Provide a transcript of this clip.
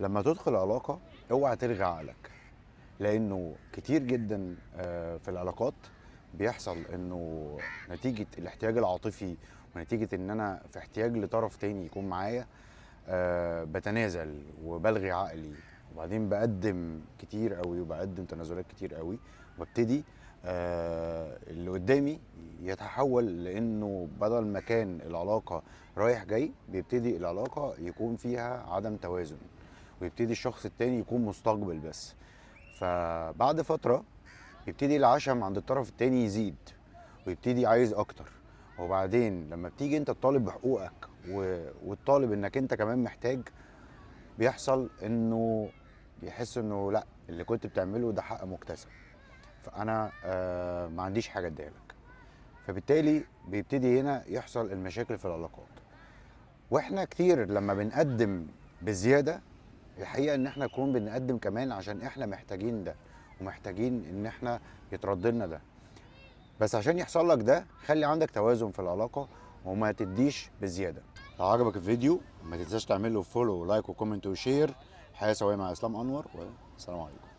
لما تدخل علاقة اوعى تلغي عقلك، لانه كتير جدا في العلاقات بيحصل انه نتيجة الاحتياج العاطفي ونتيجة ان انا في احتياج لطرف تاني يكون معايا، بتنازل وبلغي عقلي، وبعدين بقدم كتير قوي وبقدم تنازلات كتير قوي، وابتدي اللي قدامي يتحول لانه بدل ما كان العلاقة رايح جاي بيبتدي العلاقة يكون فيها عدم توازن، ويبتدي الشخص التاني يكون مستقبل بس. فبعد فترة يبتدي العشم عند الطرف التاني يزيد ويبتدي عايز اكتر. وبعدين لما بتيجي انت تطالب بحقوقك وتطالب انك انت كمان محتاج، بيحصل انه بيحس انه لا، اللي كنت بتعمله ده حق مكتسب، فانا ما عنديش حاجه اديها لك. فبالتالي بيبتدي هنا يحصل المشاكل في العلاقات. واحنا كتير لما بنقدم بزياده، الحقيقه ان احنا نكون بنقدم كمان عشان احنا محتاجين ده، ومحتاجين ان احنا يترد لنا ده. بس عشان يحصل لك ده خلي عندك توازن في العلاقه وما تديش بزياده. لو عجبك الفيديو ما تنساش تعمل له فولو ولايك وكومنت وشير. حياه سويه مع اسلام انور، والسلام عليكم.